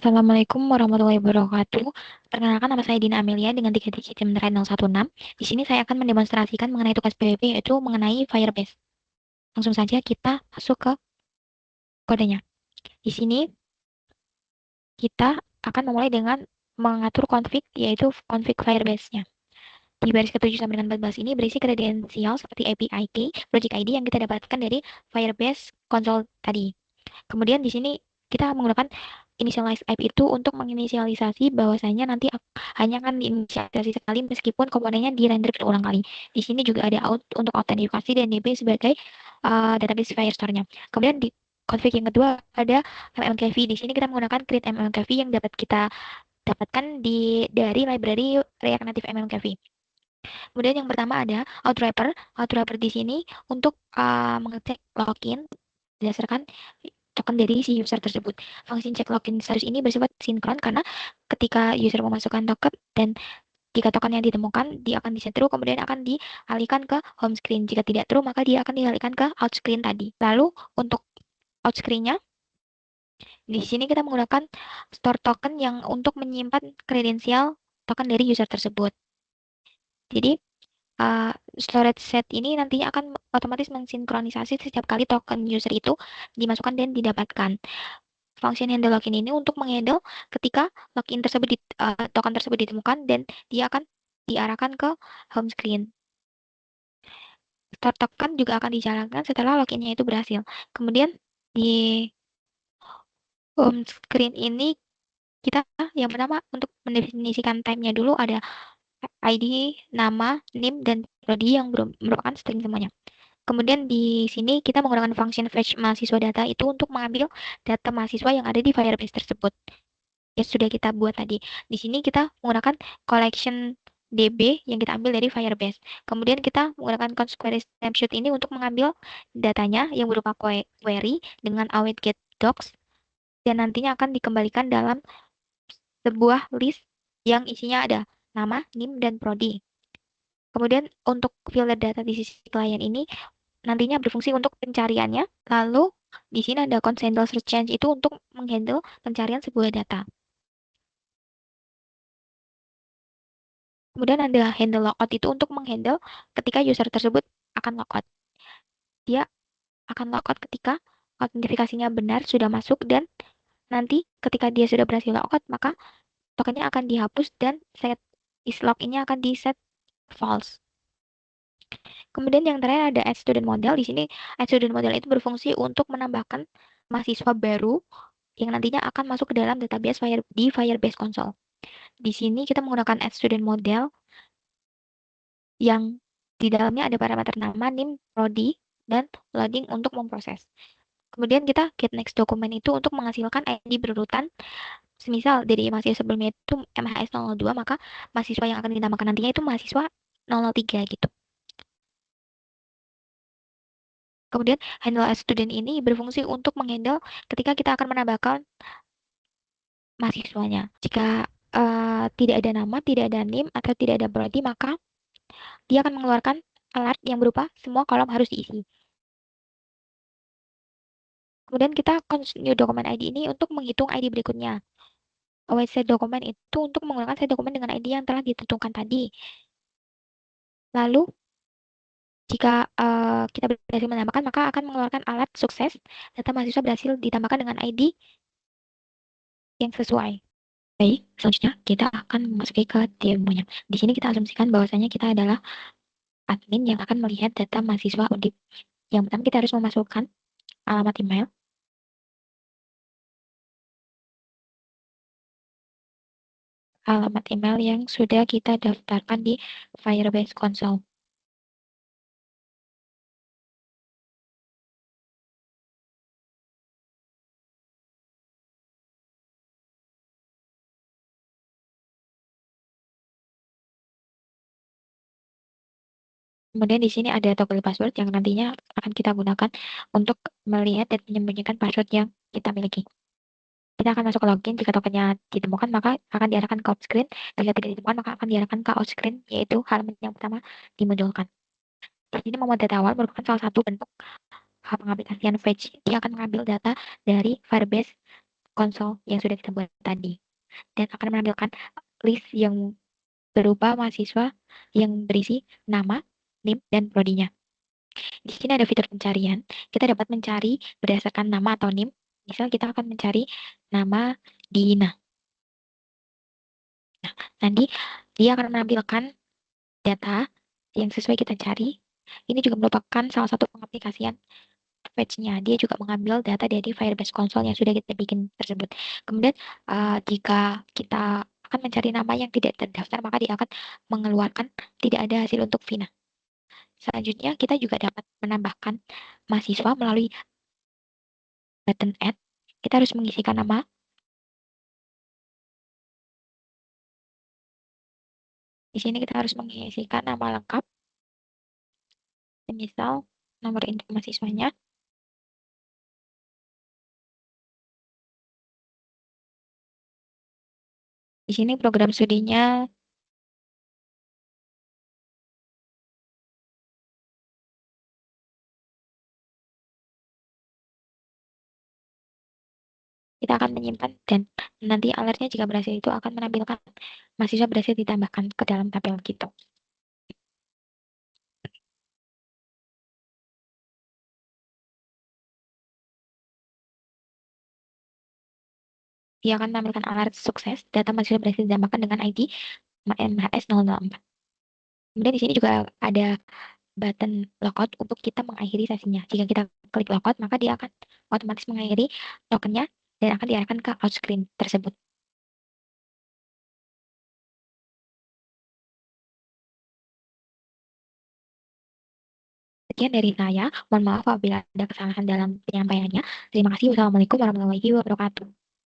Assalamualaikum warahmatullahi wabarakatuh. Perkenalkan, nama saya Dina Amelia dengan 3 digit SIM 016. Di sini saya akan mendemonstrasikan mengenai tugas PPP, yaitu mengenai Firebase. Langsung saja kita masuk ke kodenya. Di sini kita akan memulai dengan mengatur config, yaitu config Firebase-nya. Di baris ke-7 sampai dengan 14 ini berisi kredensial seperti API key, project ID yang kita dapatkan dari Firebase console tadi. Kemudian di sini kita menggunakan initialize IP itu untuk menginisialisasi bahwasanya nanti hanya akan diinisialisasi sekali meskipun komponennya di-render berulang kali. Di sini juga ada out untuk autentifikasi dan DB sebagai database Firestore-nya. Kemudian di config yang kedua ada MMKV. Di sini kita menggunakan create MMKV yang dapat kita dapatkan dari library React Native MMKV. Kemudian yang pertama ada outwrapper. Outwrapper di sini untuk mengecek login berdasarkan token dari si user tersebut. Fungsi cek login status ini bersifat sinkron karena ketika user memasukkan token dan jika token yang ditemukan, dia akan diset true, kemudian akan dialihkan ke home screen. Jika tidak true, maka dia akan dialihkan ke out screen tadi. Lalu untuk out screen-nya, di sini kita menggunakan store token yang untuk menyimpan kredensial token dari user tersebut. Jadi storage set ini nantinya akan otomatis mensinkronisasi setiap kali token user itu dimasukkan dan didapatkan. Function handle login ini untuk menghandle ketika token tersebut ditemukan dan dia akan diarahkan ke home screen. Start token juga akan dijalankan setelah loginnya itu berhasil. Kemudian di home screen ini kita yang pertama untuk mendefinisikan type-nya dulu ada ID, nama, NIM, dan prodi yang merupakan string semuanya. Kemudian di sini kita menggunakan function fetch mahasiswa data itu untuk mengambil data mahasiswa yang ada di Firebase tersebut. Ya sudah kita buat tadi. Di sini kita menggunakan collection DB yang kita ambil dari Firebase. Kemudian kita menggunakan const query snapshot ini untuk mengambil datanya yang berupa query dengan await get docs dan nantinya akan dikembalikan dalam sebuah list yang isinya ada nama, NIM, dan prodi. Kemudian untuk filter data di sisi klien ini nantinya berfungsi untuk pencariannya. Lalu di sini ada handle search change itu untuk menghandle pencarian sebuah data. Kemudian ada handle logout itu untuk menghandle ketika user tersebut akan logout. Dia akan logout ketika autentifikasinya benar sudah masuk dan nanti ketika dia sudah berhasil logout maka tokennya akan dihapus dan set islog ini akan di set false. Kemudian yang terakhir ada add student model. Di sini add student model itu berfungsi untuk menambahkan mahasiswa baru yang nantinya akan masuk ke dalam database di Firebase console. Di sini kita menggunakan add student model yang di dalamnya ada parameter nama, NIM, prodi, dan loading untuk memproses. Kemudian kita get next dokumen itu untuk menghasilkan ID berurutan. Semisal dari mahasiswa sebelumnya itu MHS 002, maka mahasiswa yang akan ditambahkan nantinya itu mahasiswa 003 gitu. Kemudian handle as student ini berfungsi untuk menghandle ketika kita akan menambahkan mahasiswanya. Jika tidak ada nama, tidak ada NIM, atau tidak ada prodi, maka dia akan mengeluarkan alert yang berupa semua kolom harus diisi. Kemudian kita const new document ID ini untuk menghitung ID berikutnya. Await set dokumen itu untuk menggunakan set dokumen dengan ID yang telah ditentukan tadi. Lalu, jika kita berhasil menambahkan, maka akan mengeluarkan alert sukses. Data mahasiswa berhasil ditambahkan dengan ID yang sesuai. Baik, selanjutnya kita akan memasuki ke demonya. Di sini kita asumsikan bahwasanya kita adalah admin yang akan melihat data mahasiswa Undip. Yang pertama kita harus memasukkan alamat email. Alamat email yang sudah kita daftarkan di Firebase Console. Kemudian di sini ada toggle password yang nantinya akan kita gunakan untuk melihat dan menyembunyikan password yang kita miliki. Kita akan masuk ke login, jika tokennya ditemukan maka akan diarahkan ke out screen, jika tidak ditemukan maka akan diarahkan ke out screen, yaitu halaman yang pertama dimunculkan. Di sini memuat data awal merupakan salah satu bentuk pengaplikasian fetch. Dia akan mengambil data dari Firebase konsol yang sudah kita buat tadi dan akan menampilkan list yang berupa mahasiswa yang berisi nama, NIM, dan prodinya. Di sini ada fitur pencarian. Kita dapat mencari berdasarkan nama atau NIM. Misal kita akan mencari nama Dina. Nanti dia akan menampilkan data yang sesuai kita cari. Ini juga merupakan salah satu pengaplikasian fetch-nya. Dia juga mengambil data dari Firebase Console yang sudah kita bikin tersebut. Kemudian jika kita akan mencari nama yang tidak terdaftar, maka dia akan mengeluarkan tidak ada hasil untuk Vina. Selanjutnya, kita juga dapat menambahkan mahasiswa melalui button add. Kita harus mengisikan nama. Di sini kita harus mengisikan nama lengkap, misal nomor induk mahasiswanya. Di sini program studinya kita akan menyimpan dan nanti alertnya jika berhasil itu akan menampilkan mahasiswa berhasil ditambahkan ke dalam tabel gitu. Dia akan menampilkan alert sukses, data mahasiswa berhasil ditambahkan dengan ID MHS004. Kemudian di sini juga ada button logout untuk kita mengakhiri sesinya. Jika kita klik logout, maka dia akan otomatis mengakhiri tokennya dan akan diarahkan ke out screen tersebut. Sekian dari saya. Mohon maaf apabila ada kesalahan dalam penyampaiannya. Terima kasih. Wassalamualaikum warahmatullahi wabarakatuh.